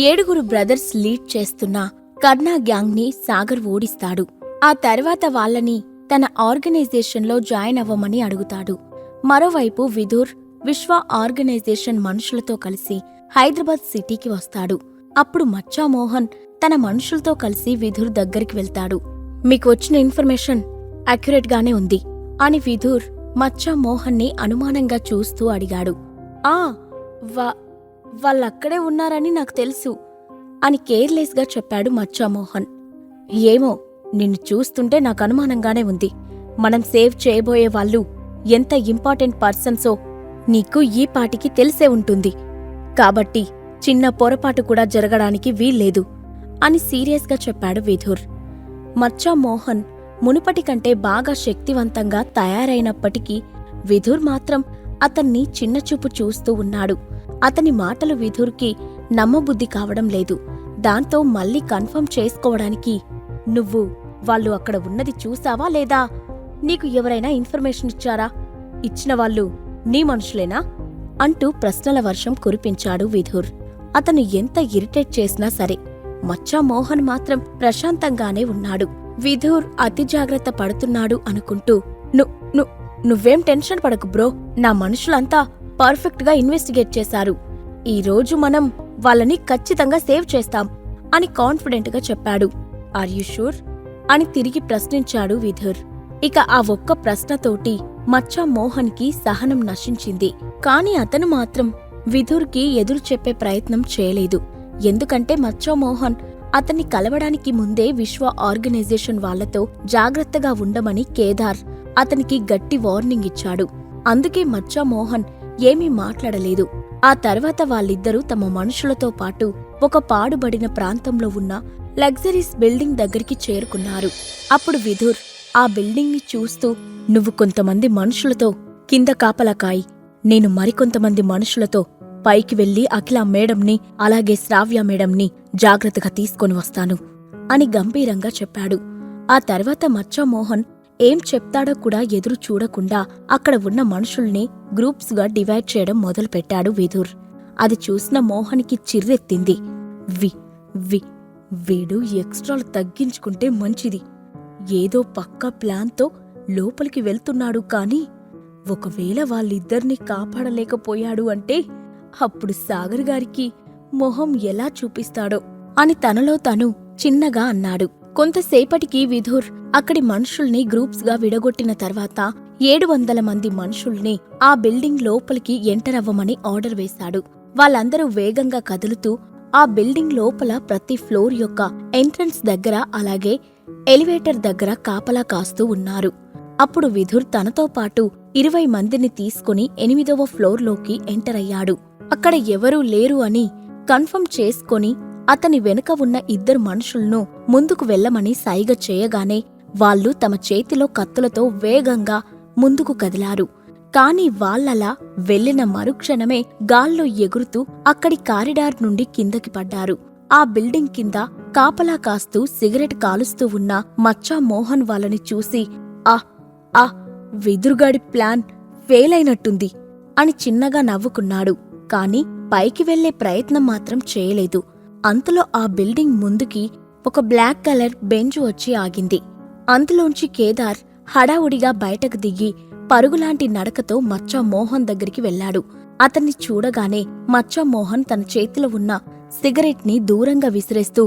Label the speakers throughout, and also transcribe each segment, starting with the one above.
Speaker 1: 7 brothers lead చేస్తున్న కర్నా గ్యాంగ్ని సాగర్ ఓడిస్తాడు. ఆ తర్వాత వాళ్ళని తన ఆర్గనైజేషన్లో జాయిన్ అవ్వమని అడుగుతాడు. మరోవైపు విధుర్ విశ్వ ఆర్గనైజేషన్ మనుషులతో కలిసి హైదరాబాద్ సిటీకి వస్తాడు. అప్పుడు మచ్చా మోహన్ తన మనుషులతో కలిసి విధుర్ దగ్గరికి వెళ్తాడు. మీకు వచ్చిన ఇన్ఫర్మేషన్ అక్యురేట్ గానే ఉంది అని విధుర్ మచ్చా మోహన్ని అనుమానంగా చూస్తూ అడిగాడు. ఆ వాళ్ళక్కడే ఉన్నారని నాకు తెలుసు అని కేర్లెస్ గా చెప్పాడు మచ్చా మోహన్. ఏమో, నిన్ను చూస్తుంటే నాకు అనుమానంగానే ఉంది. మనం సేవ్ చేయబోయే వాళ్ళు ఎంత ఇంపార్టెంట్ పర్సన్సో నీకు ఈ పాటికి తెలిసే ఉంటుంది. కాబట్టి చిన్న పొరపాటు కూడా జరగడానికి వీల్లేదు అని సీరియస్గా చెప్పాడు విధుర్. మచ్చా మోహన్ మునుపటి కంటే బాగా శక్తివంతంగా తయారైనప్పటికీ విధుర్ మాత్రం అతన్ని చిన్నచూపు చూస్తూ ఉన్నాడు. అతని మాటలు విధుర్కి నమ్మబుద్ధి కావడం లేదు. దాంతో మళ్ళీ కన్ఫర్మ్ చేసుకోవడానికి, నువ్వు వాళ్ళు అక్కడ ఉన్నది చూసావా లేదా? నీకు ఎవరైనా ఇన్ఫర్మేషన్ ఇచ్చారా? ఇచ్చిన వాళ్ళు నీ మనుషులేనా అంటూ ప్రశ్నల వర్షం కురిపించాడు విధుర్. అతను ఎంత ఇరిటేట్ చేసినా సరే మచ్చా మోహన్ మాత్రం ప్రశాంతంగానే ఉన్నాడు. విధుర్ అతి జాగ్రత్త పడుతున్నాడు అనుకుంటూ, నువ్వేం టెన్షన్ పడకు బ్రో, నా మనుషులంతా పర్ఫెక్ట్ గా ఇన్వెస్టిగేట్ చేశారు. ఈ రోజు మనం వాళ్ళని ఖచ్చితంగా సేవ్ చేస్తాం అని కాన్ఫిడెంట్ గా చెప్పాడు. ఆర్ యు షూర్ అని తిరిగి ప్రశ్నించాడు విధుర్. ఇక ఆ ఒక్క ప్రశ్నతోటి మచ్చా మోహన్ కి సహనం నశించింది. కాని అతను మాత్రం విధుర్కి ఎదురు చెప్పే ప్రయత్నం చేయలేదు. ఎందుకంటే మచ్చా మోహన్ అతన్ని కలవడానికి ముందే విశ్వ ఆర్గనైజేషన్ వాళ్లతో జాగ్రత్తగా ఉండమని కేదార్ అతనికి గట్టి వార్నింగ్ ఇచ్చాడు. అందుకే మచ్చా మోహన్ ఏమీ మాట్లాడలేదు. ఆ తర్వాత వాళ్ళిద్దరూ తమ మనుషులతో పాటు ఒక పాడుబడిన ప్రాంతంలో ఉన్న లగ్జరీస్ బిల్డింగ్ దగ్గరికి చేరుకున్నారు. అప్పుడు విధుర్ ఆ బిల్డింగ్ ని చూస్తూ, నువ్వు కొంతమంది మనుషులతో కింద కాపలాకాయి, నేను మరికొంతమంది మనుషులతో పైకి వెళ్లి అఖిల మేడంని అలాగే శ్రావ్య మేడంని జాగ్రత్తగా తీసుకొని వస్తాను అని గంభీరంగా చెప్పాడు. ఆ తర్వాత మచ్చా మోహన్ ఏం చెప్తాడో కూడా ఎదురు చూడకుండా అక్కడ ఉన్న మనుషుల్ని గ్రూప్స్ గా డివైడ్ చేయడం మొదలుపెట్టాడు విధుర్. అది చూసిన మోహన్కి చిర్రెత్తింది. వీడు ఎక్స్ట్రాలు తగ్గించుకుంటే మంచిది. ఏదో పక్కా ప్లాన్తో లోపలికి వెళ్తున్నాడు. కాని ఒకవేళ వాళ్ళిద్దరినీ కాపాడలేకపోయాడు అంటే అప్పుడు సాగర్ గారికి మొహం ఎలా చూపిస్తాడో అని తనలో తను చిన్నగా అన్నాడు. కొంతసేపటికి విధుర్ అక్కడి మనుషుల్ని గ్రూప్స్ గా విడగొట్టిన తర్వాత 700 మంది మనుషుల్ని ఆ బిల్డింగ్ లోపలికి ఎంటర్ అవ్వమని ఆర్డర్ వేశాడు. వాళ్ళందరూ వేగంగా కదులుతూ ఆ బిల్డింగ్ లోపల ప్రతి ఫ్లోర్ యొక్క ఎంట్రన్స్ దగ్గర అలాగే ఎలివేటర్ దగ్గర కాపలా కాస్తూ ఉన్నారు. అప్పుడు విధుర్ తనతో పాటు 20 మందిని తీసుకుని 8వ ఫ్లోర్లోకి ఎంటర్ అయ్యాడు. అక్కడ ఎవరూ లేరు అని కన్ఫర్మ్ చేసుకొని అతని వెనుక ఉన్న 2 మనుషులను ముందుకు వెళ్లమని సైగ చేయగానే వాళ్ళు తమ చేతిలో కత్తులతో వేగంగా ముందుకు కదిలారు. కాని వాళ్లలా వెళ్లిన మరుక్షణమే గాల్లో ఎగురుతూ అక్కడి కారిడార్ నుండి కిందకి పడ్డారు. ఆ బిల్డింగ్ కింద కాపలా కాస్తూ సిగరెట్ కాలుస్తూ ఉన్న మచ్చా మోహన్ వాళ్ళని చూసి, ఆ విదురుగాడి ప్లాన్ ఫెయిల్ అయినట్టుంది అని చిన్నగా నవ్వుకున్నాడు. కాని పైకి వెళ్లే ప్రయత్నం మాత్రం చేయలేదు. అంతలో ఆ బిల్డింగ్ ముందుకి ఒక బ్లాక్ కలర్ బెంచ్ వచ్చి ఆగింది. అందులోంచి కేదార్ హడావుడిగా బయటకు దిగి పరుగులాంటి నడకతో మచ్చా మోహన్ దగ్గరికి వెళ్లాడు. అతన్ని చూడగానే మచ్చా మోహన్ తన చేతిలో ఉన్న సిగరెట్ ని దూరంగా విసిరేస్తూ,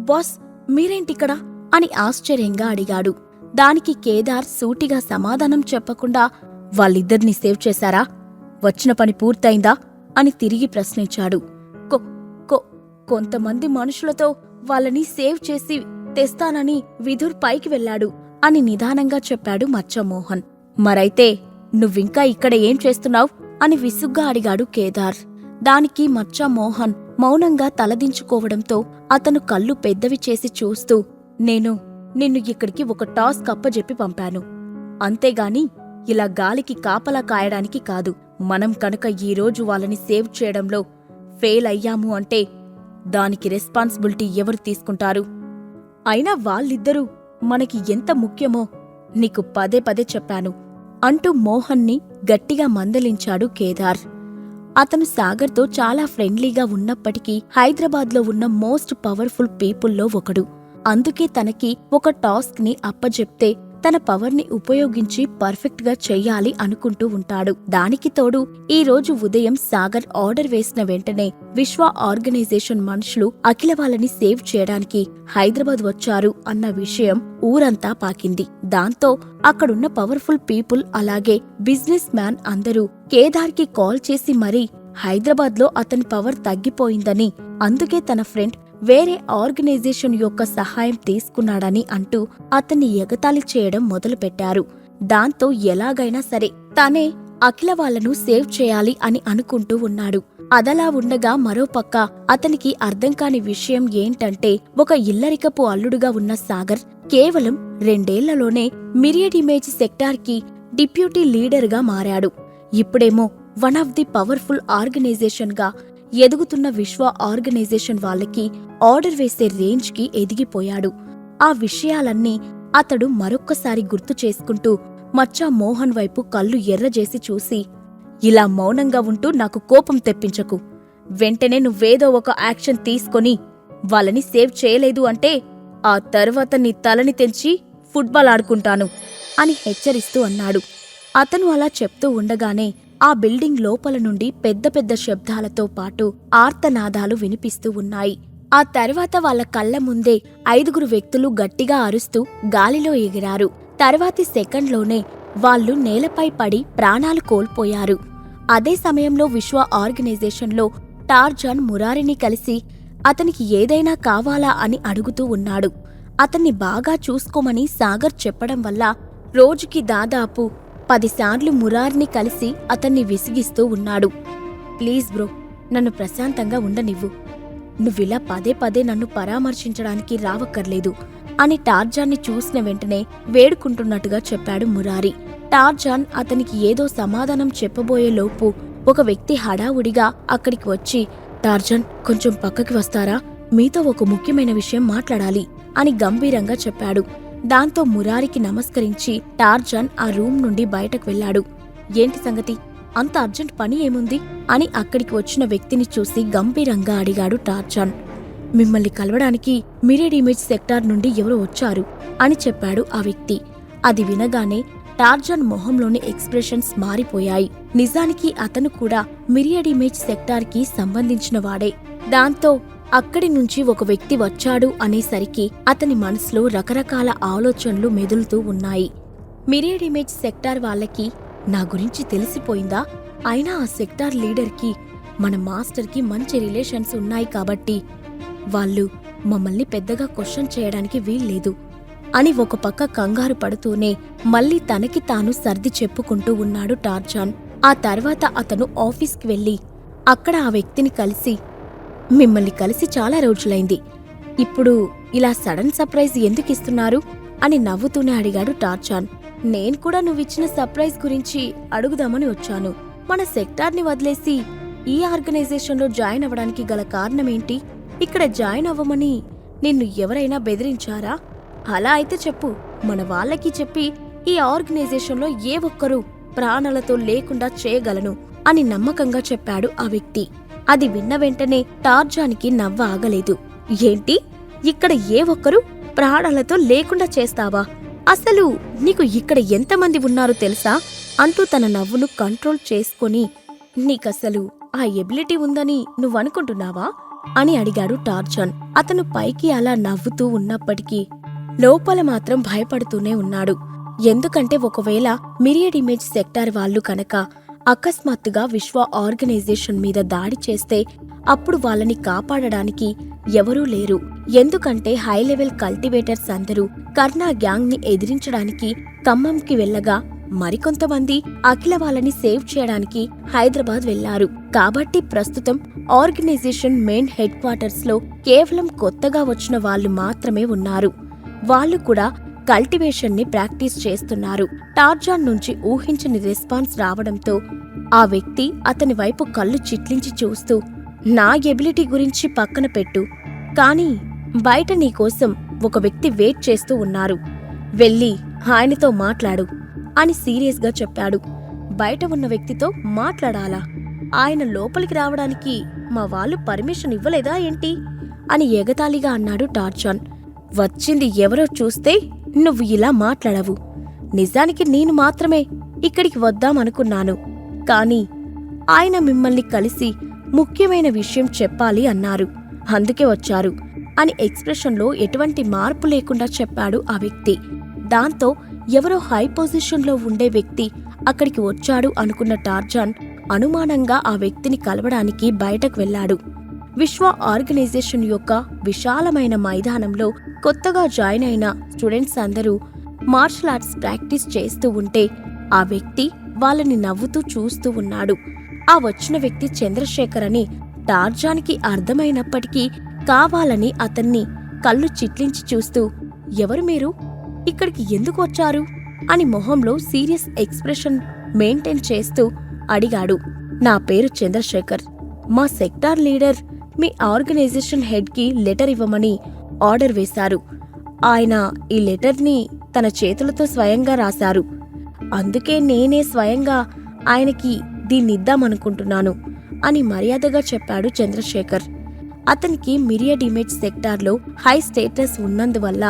Speaker 1: బాస్ మీరేంటిక్కడ అని ఆశ్చర్యంగా అడిగాడు. దానికి కేదార్ సూటిగా సమాధానం చెప్పకుండా, వాళ్ళిద్దరినీ సేవ్ చేశారా? వచ్చిన పని పూర్తయిందా అని తిరిగి ప్రశ్నించాడు. కొంతమంది మనుషులతో వాళ్ళని సేవ్ చేసి తెస్తానని విధుర్ పైకి వెళ్లాడు అని నిదానంగా చెప్పాడు మచ్చా మోహన్. మరైతే నువ్వింకా ఇక్కడ ఏం చేస్తున్నావ్ అని విసుగ్గా అడిగాడు కేదార్. దానికి మచ్చా మోహన్ మౌనంగా తలదించుకోవడంతో అతను కళ్ళు పెద్దవి చేసి చూస్తూ, నిన్ను ఇక్కడికి ఒక టాస్క్ అప్పజెప్పి పంపాను. అంతేగాని ఇలా గాలికి కాపలా కాయడానికి కాదు. మనం కనుక ఈరోజు వాళ్ళని సేవ్ చేయడంలో ఫెయిల్ అయ్యాము అంటే దానికి రెస్పాన్సిబిలిటీ ఎవరు తీసుకుంటారు? అయినా వాళ్ళిద్దరూ మనకి ఎంత ముఖ్యమో నీకు పదే పదే చెప్పాను అంటూ మోహన్ని గట్టిగా మందలించాడు కేదార్. అతను సాగర్తో చాలా ఫ్రెండ్లీగా ఉన్నప్పటికీ హైదరాబాద్లో ఉన్న మోస్ట్ పవర్ఫుల్ పీపుల్లో ఒకడు. అందుకే తనకి ఒక టాస్క్ ని అప్పజెప్తే తన పవర్ ని ఉపయోగించి పర్ఫెక్ట్ గా చెయ్యాలి అనుకుంటూ ఉంటాడు. దానికి తోడు ఈ రోజు ఉదయం సాగర్ ఆర్డర్ వేసిన వెంటనే విశ్వ ఆర్గనైజేషన్ మనుషులు అఖిల వాళ్ళని సేవ్ చేయడానికి హైదరాబాద్ వచ్చారు అన్న విషయం ఊరంతా పాకింది. దాంతో అక్కడున్న పవర్ఫుల్ పీపుల్ అలాగే బిజినెస్ మ్యాన్ అందరూ కేదార్కి కాల్ చేసి మరీ హైదరాబాద్లో అతని పవర్ తగ్గిపోయిందని, అందుకే తన ఫ్రెండ్ వేరే ఆర్గనైజేషన్ యొక్క సహాయం తీసుకున్నాడని అంటూ అతన్ని ఎగతాళి చేయడం మొదలుపెట్టారు. దాంతో ఎలాగైనా సరే తనే అఖిల వాళ్లను సేవ్ చేయాలి అని అనుకుంటూ ఉన్నాడు. అదలా ఉండగా మరోపక్క అతనికి అర్థం కాని విషయం ఏంటంటే, ఒక ఇల్లరికపు అల్లుడుగా ఉన్న సాగర్ కేవలం 2 ఏళ్లలోనే మిరియడ్ ఇమేజ్ సెక్టార్కి డిప్యూటీ లీడర్గా మారాడు. ఇప్పుడేమో వన్ ఆఫ్ ది పవర్ఫుల్ ఆర్గనైజేషన్గా ఎదుగుతున్న విశ్వ ఆర్గనైజేషన్ వాళ్ళకి ఆర్డర్ వేసే రేంజ్కి ఎదిగిపోయాడు. ఆ విషయాలన్నీ అతడు మరొక్కసారి గుర్తు చేసుకుంటూ మచ్చా మోహన్ వైపు కళ్ళు ఎర్రజేసి చూసి, ఇలా మౌనంగా ఉంటూ నాకు కోపం తెప్పించకు. వెంటనే నువ్వేదో ఒక యాక్షన్ తీసుకొని వాళ్ళని సేవ్ చేయలేదు అంటే ఆ తర్వాత నీ తలని తెంచి ఫుట్బాల్ ఆడుకుంటాను అని హెచ్చరిస్తూ అన్నాడు. అతను అలా చెప్తూ ఉండగానే ఆ బిల్డింగ్ లోపల నుండి పెద్ద పెద్ద శబ్దాలతో పాటు ఆర్తనాదాలు వినిపిస్తూ ఉన్నాయి. ఆ తర్వాత వాళ్ళ కళ్ల ముందే 5 వ్యక్తులు గట్టిగా అరుస్తూ గాలిలో ఎగిరారు. తర్వాతి సెకండ్లోనే వాళ్ళు నేలపై పడి ప్రాణాలు కోల్పోయారు. అదే సమయంలో విశ్వ ఆర్గనైజేషన్లో టార్జాన్ మురారిని కలిసి అతనికి ఏదైనా కావాలా అని అడుగుతూ ఉన్నాడు. అతన్ని బాగా చూసుకోమని సాగర్ చెప్పడం వల్ల రోజుకి దాదాపు 10 సార్లు మురారిని కలిసి అతన్ని విసిగిస్తూ ఉన్నాడు. ప్లీజ్ బ్రో, నన్ను ప్రశాంతంగా ఉండనివ్వు. నువ్విలా పదే పదే నన్ను పరామర్శించడానికి రావక్కర్లేదు అని టార్జాన్ని చూసిన వెంటనే వేడుకుంటున్నట్టుగా చెప్పాడు మురారి. టార్జాన్ అతనికి ఏదో సమాధానం చెప్పబోయేలోపు ఒక వ్యక్తి హడావుడిగా అక్కడికి వచ్చి, టార్జాన్ కొంచెం పక్కకి వస్తారా, మీతో ఒక ముఖ్యమైన విషయం మాట్లాడాలి అని గంభీరంగా చెప్పాడు. దాంతో మురారికి నమస్కరించి టార్జాన్ ఆ రూమ్ నుండి బయటకు వెళ్లాడు. ఏంటి సంగతి, అంత అర్జెంట్ పని ఏముంది అని అక్కడికి వచ్చిన వ్యక్తిని చూసి గంభీరంగా అడిగాడు టార్జాన్. మిమ్మల్ని కలవడానికి మిరియడ్ ఇమేజ్ సెక్టార్ నుండి ఎవరో వచ్చారు అని చెప్పాడు ఆ వ్యక్తి. అది వినగానే టార్జాన్ మొహంలోని ఎక్స్ప్రెషన్స్ మారిపోయాయి. నిజానికి అతను కూడా మిరియడ్ ఇమేజ్ సెక్టార్కి సంబంధించిన వాడే. దాంతో అక్కడి నుంచి ఒక వ్యక్తి వచ్చాడు అనేసరికి అతని మనసులో రకరకాల ఆలోచనలు మెదులుతూ ఉన్నాయి. మిరియడ్ ఇమేజ్ సెక్టార్ వాళ్ళకి నా గురించి తెలిసిపోయిందా? అయినా ఆ సెక్టార్ లీడర్కి మన మాస్టర్కి మంచి రిలేషన్స్ ఉన్నాయి కాబట్టి వాళ్ళు మమ్మల్ని పెద్దగా క్వశ్చన్ చేయడానికి వీల్లేదు అని ఒక పక్క కంగారు పడుతూనే మళ్ళీ తనకి తాను సర్ది చెప్పుకుంటూ ఉన్నాడు టార్జాన్. ఆ తర్వాత అతను ఆఫీస్కి వెళ్లి అక్కడ ఆ వ్యక్తిని కలిసి, మిమ్మల్ని కలిసి చాలా రోజులైంది, ఇప్పుడు ఇలా సడన్ సర్ప్రైజ్ ఎందుకిస్తున్నారు అని నవ్వుతూనే అడిగాడు టార్జాన్. నేను కూడా నువ్విచ్చిన సర్ప్రైజ్ గురించి అడుగుదామని వచ్చాను. మన సెక్టార్ని వదిలేసి ఈ ఆర్గనైజేషన్లో జాయిన్ అవ్వడానికి గల కారణమేంటి? ఇక్కడ జాయిన్ అవ్వమని నిన్ను ఎవరైనా బెదిరించారా? అలా అయితే చెప్పు, మన వాళ్ళకి చెప్పి ఈ ఆర్గనైజేషన్లో ఏ ఒక్కరూ ప్రాణాలతో లేకుండా చేయగలను అని నమ్మకంగా చెప్పాడు ఆ వ్యక్తి. అది విన్న వెంటనే టార్జాన్కి నవ్వ ఆగలేదు. ఏంటి, ఇక్కడ ఏ ఒక్కరూ ప్రాణాలతో లేకుండా చేస్తావా? అసలు నీకు ఇక్కడ ఎంతమంది ఉన్నారో తెలుసా అంటూ తన నవ్వును కంట్రోల్ చేసుకొని, నీకసలు ఆ ఎబిలిటీ ఉందని నువ్వనుకుంటున్నావా అని అడిగాడు టార్జాన్. అతను పైకి అలా నవ్వుతూ ఉన్నప్పటికీ లోపల మాత్రం భయపడుతూనే ఉన్నాడు. ఎందుకంటే ఒకవేళ మిరియడ్ ఇమేజ్ సెక్టార్ వాళ్ళు కనుక అకస్మాత్తుగా విశ్వ ఆర్గనైజేషన్ మీద దాడి చేస్తే అప్పుడు వాళ్ళని కాపాడడానికి ఎవరూ లేరు. ఎందుకంటే హై లెవెల్ కల్టివేటర్స్ అందరూ కర్ణా గ్యాంగ్ ని ఎదిరించడానికి ఖమ్మంకి వెళ్లగా మరికొంతమంది అఖిల వాళ్ళని సేవ్ చేయడానికి హైదరాబాద్ వెళ్లారు. కాబట్టి ప్రస్తుతం ఆర్గనైజేషన్ మెయిన్ హెడ్ క్వార్టర్స్ లో కేవలం కొత్తగా వచ్చిన వాళ్ళు మాత్రమే ఉన్నారు. వాళ్ళు కూడా కల్టివేషన్ ని ప్రాక్టీస్ చేస్తున్నారు. టార్జాన్ నుంచి ఊహించని రెస్పాన్స్ రావడంతో ఆ వ్యక్తి అతని వైపు కళ్ళు చిట్లించి చూస్తూ, నా ఎబిలిటీ గురించి పక్కన పెట్టు, కానీ బయట నీకోసం ఒక వ్యక్తి వెయిట్ చేస్తూ ఉన్నారు, వెళ్ళి ఆయనతో మాట్లాడు అని సీరియస్గా చెప్పాడు. బయట ఉన్న వ్యక్తితో మాట్లాడాలా? ఆయన లోపలికి రావడానికి మా వాళ్ళు పర్మిషన్ ఇవ్వలేదా ఏంటి అని ఎగతాళిగా అన్నాడు టార్జాన్. వచ్చింది ఎవరో చూస్తే నువ్వు ఇలా మాట్లాడవు. నిజానికి నేను మాత్రమే ఇక్కడికి వద్దామనుకున్నాను, కాని ఆయన మిమ్మల్ని కలిసి ముఖ్యమైన విషయం చెప్పాలి అన్నారు, అందుకే వచ్చారు అని ఎక్స్ప్రెషన్లో ఎటువంటి మార్పు లేకుండా చెప్పాడు ఆ వ్యక్తి. దాంతో ఎవరో హై పొజిషన్లో ఉండే వ్యక్తి అక్కడికి వచ్చాడు అనుకున్న టార్జాన్ అనుమానంగా ఆ వ్యక్తిని కలవడానికి బయటకు వెళ్లాడు. విశ్వ ఆర్గనైజేషన్ యొక్క విశాలమైన మైదానంలో కొత్తగా జాయిన్ అయిన స్టూడెంట్స్ అందరూ మార్షల్ ఆర్ట్స్ ప్రాక్టీస్ చేస్తూ ఉంటే ఆ వ్యక్తి వాళ్ళని నవ్వుతూ చూస్తూ ఉన్నాడు. ఆ వచ్చిన వ్యక్తి చంద్రశేఖర్ అని టార్జాన్కి అర్థమైనప్పటికీ కావాలని అతన్ని కళ్ళు చిట్లించి చూస్తూ, ఎవరు మీరు, ఇక్కడికి ఎందుకు వచ్చారు అని మొహంలో సీరియస్ ఎక్స్ప్రెషన్ మెయింటైన్ చేస్తూ అడిగాడు. నా పేరు చంద్రశేఖర్. మా సెక్టార్ లీడర్ మీ ఆర్గనైజేషన్ హెడ్కి లెటర్ ఇవ్వమని ఆర్డర్ వేశారు. ఆయన ఈ లెటర్ని తన చేతులతో స్వయంగా రాశారు. అందుకే నేనే స్వయంగా ఆయనకి దీన్నిద్దామనుకుంటున్నాను అని మర్యాదగా చెప్పాడు చంద్రశేఖర్. అతనికి మిరియడ్ ఇమేజ్ సెక్టార్లో హై స్టేటస్ ఉన్నందువల్ల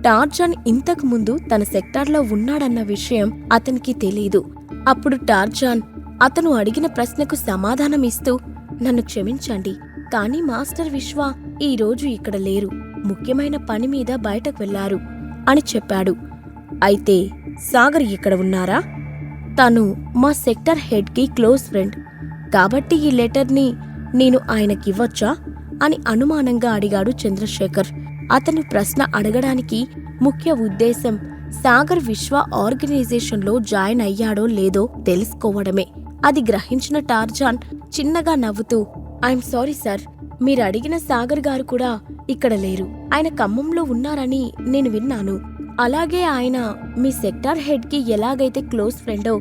Speaker 1: టార్జాన్ ఇంతకు ముందు తన సెక్టార్లో ఉన్నాడన్న విషయం అతనికి తెలీదు. అప్పుడు టార్జాన్ అతను అడిగిన ప్రశ్నకు సమాధానమిస్తూ, నన్ను క్షమించండి, కానీ మాస్టర్ విశ్వ ఈరోజు ఇక్కడ లేరు, ముఖ్యమైన పని మీద బయటకు వెళ్లారు అని చెప్పాడు. అయితే సాగర్ ఇక్కడ ఉన్నారా? తను మా సెక్టార్ హెడ్కి క్లోజ్ ఫ్రెండ్, కాబట్టి ఈ లెటర్ని నేను ఆయనకివ్వొచ్చా అని అనుమానంగా అడిగాడు చంద్రశేఖర్. అతను ప్రశ్న అడగడానికి ముఖ్య ఉద్దేశం సాగర్ విశ్వ ఆర్గనైజేషన్లో జాయిన్ అయ్యాడో లేదో తెలుసుకోవడమే. అది గ్రహించిన టార్జాన్ చిన్నగా నవ్వుతూ, ఐఎమ్ సారీ సార్, మీరు అడిగిన సాగర్ గారు కూడా ఇక్కడ లేరు. ఆయన ఖమ్మంలో ఉన్నారని నేను విన్నాను. అలాగే ఆయన మీ సెక్టార్ హెడ్కి ఎలాగైతే క్లోజ్ ఫ్రెండో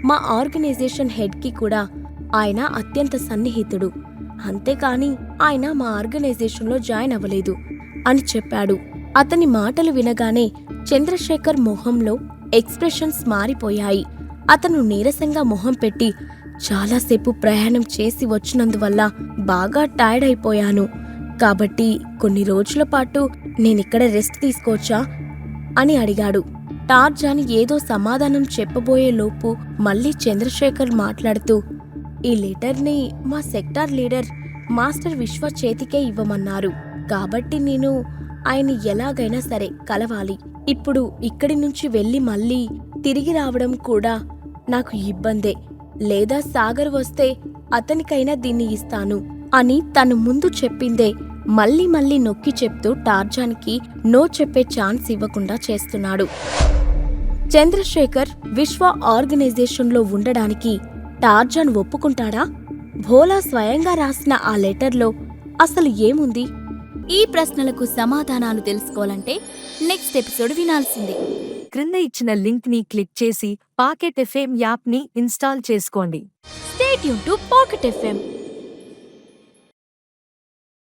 Speaker 1: మా ఆర్గనైజేషన్ హెడ్కి కూడా ఆయన అత్యంత సన్నిహితుడు. అంతేకాని ఆయన మా ఆర్గనైజేషన్లో జాయిన్ అవ్వలేదు అని చెప్పాడు. అతని మాటలు వినగానే చంద్రశేఖర్ మొహంలో ఎక్స్ప్రెషన్స్ మారిపోయాయి. అతను నీరసంగా మొహం పెట్టి, చాలాసేపు ప్రయాణం చేసి వచ్చినందువల్ల బాగా టైర్డ్ అయిపోయాను, కాబట్టి కొన్ని రోజుల పాటు నేనిక్కడ రెస్ట్ తీసుకోవచ్చా అని అడిగాడు. టార్జాన్ ఏదో సమాధానం చెప్పబోయే లోపు మళ్లీ చంద్రశేఖర్ మాట్లాడుతూ, ఈ లెటర్ని మా సెక్టార్ లీడర్ మాస్టర్ విశ్వ చేతికే ఇవ్వమన్నారు, కాబట్టి నేను ఆయన్ని ఎలాగైనా సరే కలవాలి. ఇప్పుడు ఇక్కడి నుంచి వెళ్లి మళ్ళీ తిరిగి రావడం కూడా నాకు ఇబ్బందే. లేదా సాగర్ వస్తే అతనికైనా దీన్ని ఇస్తాను అని తను ముందు చెప్పిందే మళ్ళీ మళ్ళీ నొక్కి చెప్తూ టార్జాన్కి నో చెప్పే ఛాన్స్ ఇవ్వకుండా చేస్తున్నాడు. చంద్రశేఖర్ విశ్వ ఆర్గనైజేషన్లో ఉండడానికి టార్జాన్ ఒప్పుకుంటాడా? భోలా స్వయంగా రాసిన ఆ లెటర్లో అసలు ఏముంది? ఈ ప్రశ్నలకు సమాధానాలు తెలుసుకోవాలంటే నెక్స్ట్ ఎపిసోడ్ వినాల్సిందే.
Speaker 2: క్రింద ఇచ్చిన లింక్ ని క్లిక్ చేసి పాకెట్ ఎఫ్ఎం యాప్ ని ఇన్స్టాల్ చేసుకోండి.
Speaker 1: Stay tune to pocket FM.